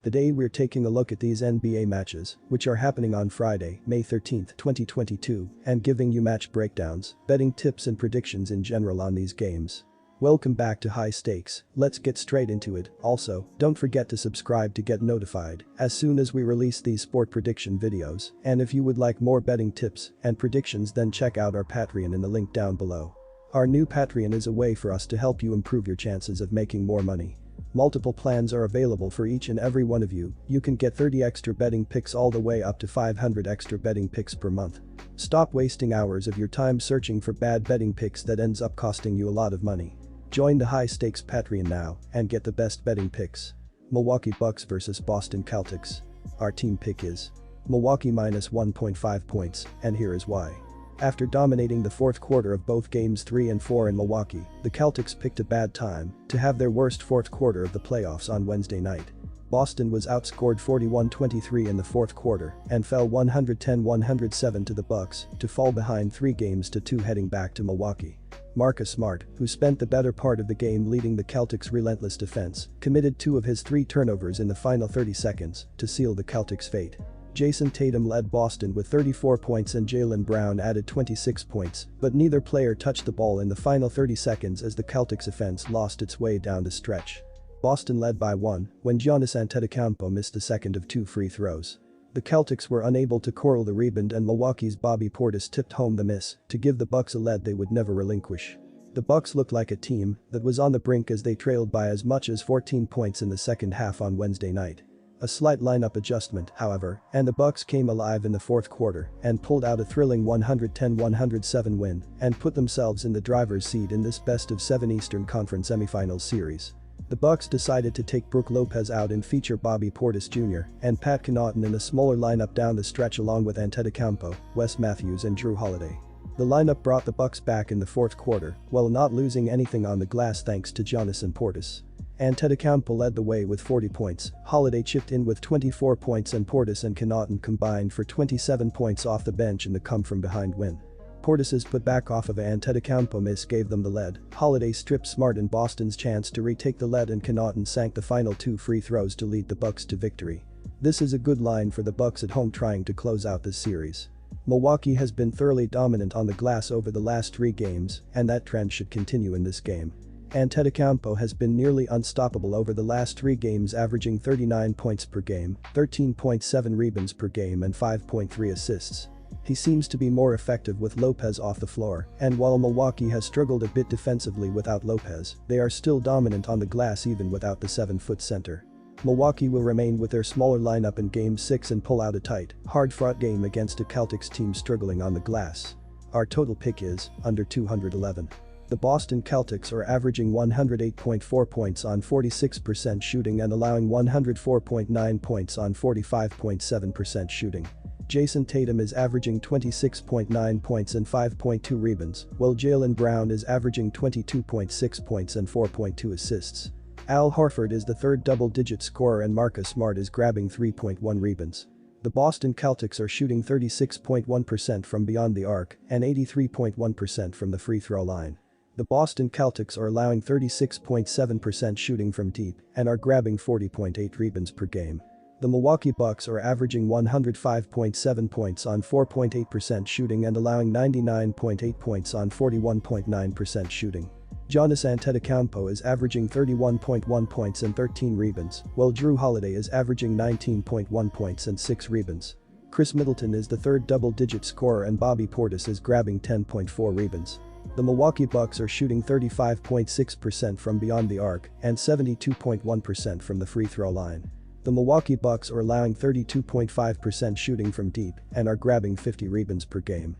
Today we're taking a look at these NBA matches, which are happening on Friday, May 13, 2022, and giving you match breakdowns, betting tips and predictions in general on these games. Welcome back to High Stakes, let's get straight into it. Also, don't forget to subscribe to get notified as soon as we release these sport prediction videos, and if you would like more betting tips and predictions, then check out our Patreon in the link down below. Our new Patreon is a way for us to help you improve your chances of making more money. Multiple plans are available for each and every one of you. You can get 30 extra betting picks all the way up to 500 extra betting picks per month. Stop wasting hours of your time searching for bad betting picks that ends up costing you a lot of money. Join the High Stakes Patreon now and get the best betting picks. Milwaukee Bucks vs Boston Celtics. Our team pick is Milwaukee minus 1.5 points, and here is why. After dominating the fourth quarter of both games 3 and 4 in Milwaukee, the Celtics picked a bad time to have their worst fourth quarter of the playoffs on Wednesday night. Boston was outscored 41-23 in the fourth quarter and fell 110-107 to the Bucks to fall behind 3-2 heading back to Milwaukee. Marcus Smart, who spent the better part of the game leading the Celtics' relentless defense, committed 2 of his 3 turnovers in the final 30 seconds to seal the Celtics' fate. Jason Tatum led Boston with 34 points and Jaylen Brown added 26 points, but neither player touched the ball in the final 30 seconds as the Celtics' offense lost its way down the stretch. Boston led by 1 when Giannis Antetokounmpo missed the second of 2 free throws. The Celtics were unable to corral the rebound and Milwaukee's Bobby Portis tipped home the miss to give the Bucks a lead they would never relinquish. The Bucks looked like a team that was on the brink as they trailed by as much as 14 points in the second half on Wednesday night. A slight lineup adjustment, however, and the Bucks came alive in the fourth quarter and pulled out a thrilling 110-107 win and put themselves in the driver's seat in this best-of-7 Eastern Conference semifinals series. The Bucks decided to take Brook Lopez out and feature Bobby Portis Jr. and Pat Connaughton in a smaller lineup down the stretch along with Antetokounmpo, Wes Matthews and Jrue Holiday. The lineup brought the Bucks back in the fourth quarter while not losing anything on the glass thanks to Giannis and Portis. Antetokounmpo led the way with 40 points, Holiday chipped in with 24 points and Portis and Connaughton combined for 27 points off the bench in the come-from-behind win. Portis's putback off of an Antetokounmpo miss gave them the lead, Holiday stripped Smart and Boston's chance to retake the lead and Connaughton sank the final 2 free throws to lead the Bucks to victory. This is a good line for the Bucks at home trying to close out this series. Milwaukee has been thoroughly dominant on the glass over the last 3 games, and that trend should continue in this game. Antetokounmpo has been nearly unstoppable over the last 3 games, averaging 39 points per game, 13.7 rebounds per game and 5.3 assists. He seems to be more effective with Lopez off the floor, and while Milwaukee has struggled a bit defensively without Lopez, they are still dominant on the glass even without the 7-foot center. Milwaukee will remain with their smaller lineup in Game 6 and pull out a tight, hard-fought game against a Celtics team struggling on the glass. Our total pick is under 211. The Boston Celtics are averaging 108.4 points on 46% shooting and allowing 104.9 points on 45.7% shooting. Jason Tatum is averaging 26.9 points and 5.2 rebounds, while Jaylen Brown is averaging 22.6 points and 4.2 assists. Al Horford is the third double-digit scorer and Marcus Smart is grabbing 3.1 rebounds. The Boston Celtics are shooting 36.1% from beyond the arc and 83.1% from the free throw line. The Boston Celtics are allowing 36.7% shooting from deep and are grabbing 40.8 rebounds per game. The Milwaukee Bucks are averaging 105.7 points on 4.8% shooting and allowing 99.8 points on 41.9% shooting. Giannis Antetokounmpo is averaging 31.1 points and 13 rebounds, while Jrue Holiday is averaging 19.1 points and 6 rebounds. Chris Middleton is the third double-digit scorer and Bobby Portis is grabbing 10.4 rebounds. The Milwaukee Bucks are shooting 35.6% from beyond the arc and 72.1% from the free throw line. The Milwaukee Bucks are allowing 32.5% shooting from deep and are grabbing 50 rebounds per game.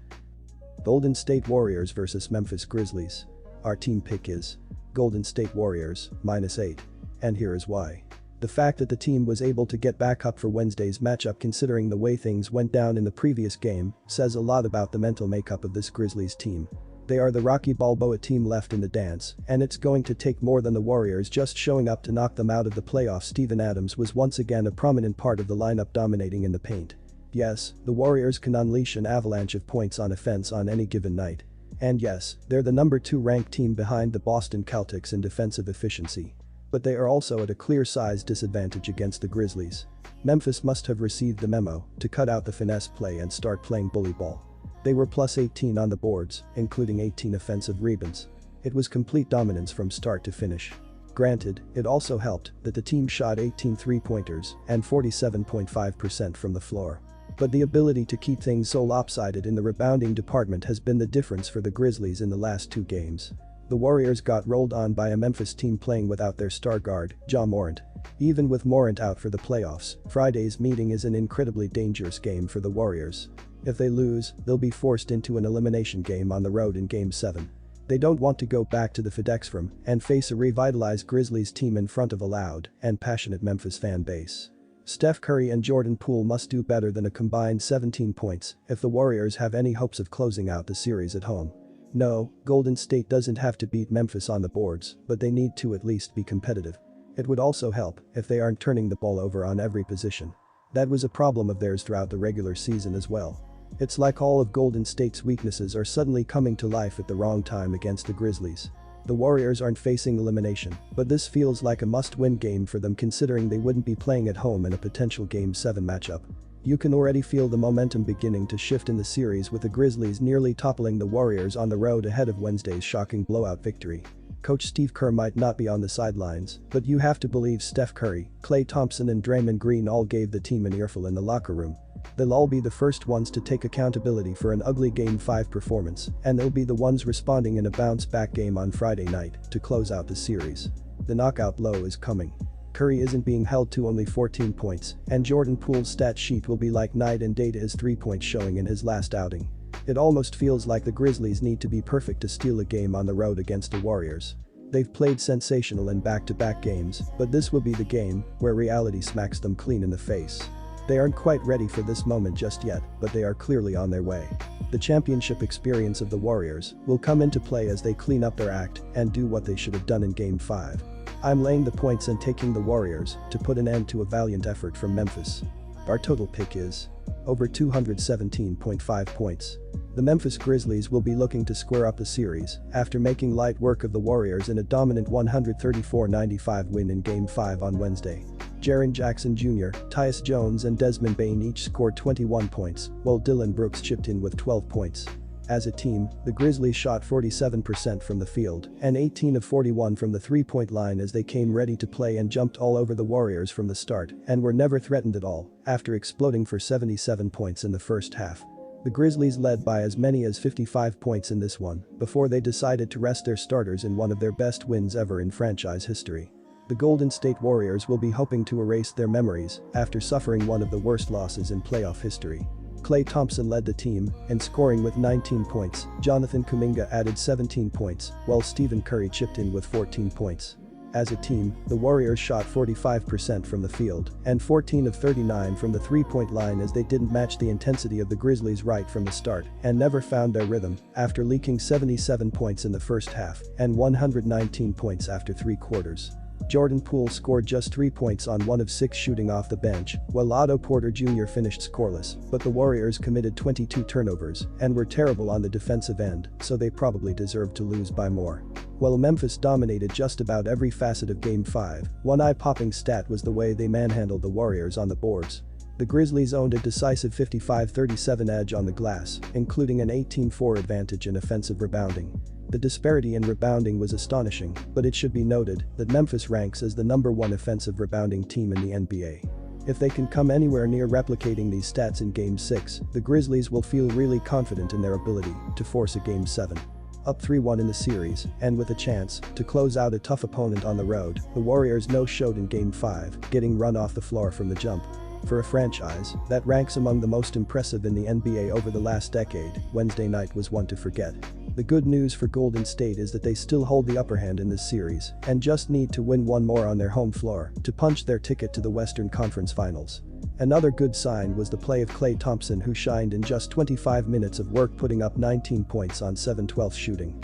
Golden State Warriors vs Memphis Grizzlies. Our team pick is Golden State Warriors -8. And here is why. The fact that the team was able to get back up for Wednesday's matchup considering the way things went down in the previous game says a lot about the mental makeup of this Grizzlies team. They are the Rocky Balboa team left in the dance, and it's going to take more than the Warriors just showing up to knock them out of the playoffs. Steven Adams was once again a prominent part of the lineup dominating in the paint. Yes, the Warriors can unleash an avalanche of points on offense on any given night. And yes, they're the number 2 ranked team behind the Boston Celtics in defensive efficiency. But they are also at a clear size disadvantage against the Grizzlies. Memphis must have received the memo to cut out the finesse play and start playing bully ball. They were plus 18 on the boards, including 18 offensive rebounds. It was complete dominance from start to finish. Granted, it also helped that the team shot 18 three-pointers and 47.5% from the floor. But the ability to keep things so lopsided in the rebounding department has been the difference for the Grizzlies in the last 2 games. The Warriors got rolled on by a Memphis team playing without their star guard, Ja Morant. Even with Morant out for the playoffs, Friday's meeting is an incredibly dangerous game for the Warriors. If they lose, they'll be forced into an elimination game on the road in Game 7. They don't want to go back to the FedEx Forum and face a revitalized Grizzlies team in front of a loud and passionate Memphis fan base. Steph Curry and Jordan Poole must do better than a combined 17 points if the Warriors have any hopes of closing out the series at home. No, Golden State doesn't have to beat Memphis on the boards, but they need to at least be competitive. It would also help if they aren't turning the ball over on every position. That was a problem of theirs throughout the regular season as well. It's like all of Golden State's weaknesses are suddenly coming to life at the wrong time against the Grizzlies. The Warriors aren't facing elimination, but this feels like a must-win game for them considering they wouldn't be playing at home in a potential Game 7 matchup. You can already feel the momentum beginning to shift in the series with the Grizzlies nearly toppling the Warriors on the road ahead of Wednesday's shocking blowout victory. Coach Steve Kerr might not be on the sidelines, but you have to believe Steph Curry, Klay Thompson and Draymond Green all gave the team an earful in the locker room. They'll all be the first ones to take accountability for an ugly Game 5 performance, and they'll be the ones responding in a bounce-back game on Friday night to close out the series. The knockout blow is coming. Curry isn't being held to only 14 points, and Jordan Poole's stat sheet will be like night and day to his 3-point showing in his last outing. It almost feels like the Grizzlies need to be perfect to steal a game on the road against the Warriors. They've played sensational in back-to-back games, but this will be the game where reality smacks them clean in the face. They aren't quite ready for this moment just yet, but they are clearly on their way. The championship experience of the Warriors will come into play as they clean up their act and do what they should have done in Game 5. I'm laying the points and taking the Warriors to put an end to a valiant effort from Memphis. Our total pick is over 217.5 points. The Memphis Grizzlies will be looking to square up the series after making light work of the Warriors in a dominant 134-95 win in Game 5 on Wednesday. Jaren Jackson Jr., Tyus Jones and Desmond Bane each scored 21 points, while Dillon Brooks chipped in with 12 points. As a team, the Grizzlies shot 47% from the field and 18 of 41 from the 3-point line as they came ready to play and jumped all over the Warriors from the start and were never threatened at all after exploding for 77 points in the first half. The Grizzlies led by as many as 55 points in this one before they decided to rest their starters in one of their best wins ever in franchise history. The Golden State Warriors will be hoping to erase their memories after suffering one of the worst losses in playoff history. Klay Thompson led the team in scoring with 19 points, Jonathan Kuminga added 17 points, while Stephen Curry chipped in with 14 points. As a team, the Warriors shot 45% from the field and 14 of 39 from the 3-point line as they didn't match the intensity of the Grizzlies right from the start and never found their rhythm after leaking 77 points in the first half and 119 points after 3 quarters. Jordan Poole scored just 3 points on 1 of 6 shooting off the bench, while Otto Porter Jr. finished scoreless, but the Warriors committed 22 turnovers and were terrible on the defensive end, so they probably deserved to lose by more. While Memphis dominated just about every facet of Game 5, one eye-popping stat was the way they manhandled the Warriors on the boards. The Grizzlies owned a decisive 55-37 edge on the glass, including an 18-4 advantage in offensive rebounding. The disparity in rebounding was astonishing, but it should be noted that Memphis ranks as the #1 offensive rebounding team in the NBA. If they can come anywhere near replicating these stats in Game 6, the Grizzlies will feel really confident in their ability to force a Game 7. Up 3-1 in the series, and with a chance to close out a tough opponent on the road, the Warriors no-showed in Game 5, getting run off the floor from the jump. For a franchise that ranks among the most impressive in the NBA over the last decade, Wednesday night was one to forget. The good news for Golden State is that they still hold the upper hand in this series and just need to win one more on their home floor to punch their ticket to the Western Conference Finals. Another good sign was the play of Klay Thompson, who shined in just 25 minutes of work, putting up 19 points on 7/12 shooting.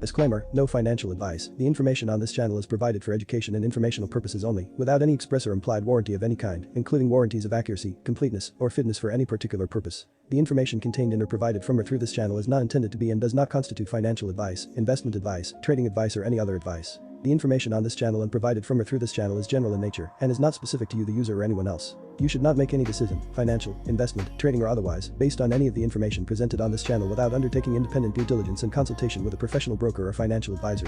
Disclaimer, no financial advice. The information on this channel is provided for education and informational purposes only, without any express or implied warranty of any kind, including warranties of accuracy, completeness, or fitness for any particular purpose. The information contained in or provided from or through this channel is not intended to be and does not constitute financial advice, investment advice, trading advice, or any other advice. The information on this channel and provided from or through this channel is general in nature and is not specific to you, the user, or anyone else. You should not make any decision, financial, investment, trading, or otherwise, based on any of the information presented on this channel without undertaking independent due diligence and consultation with a professional broker or financial advisor.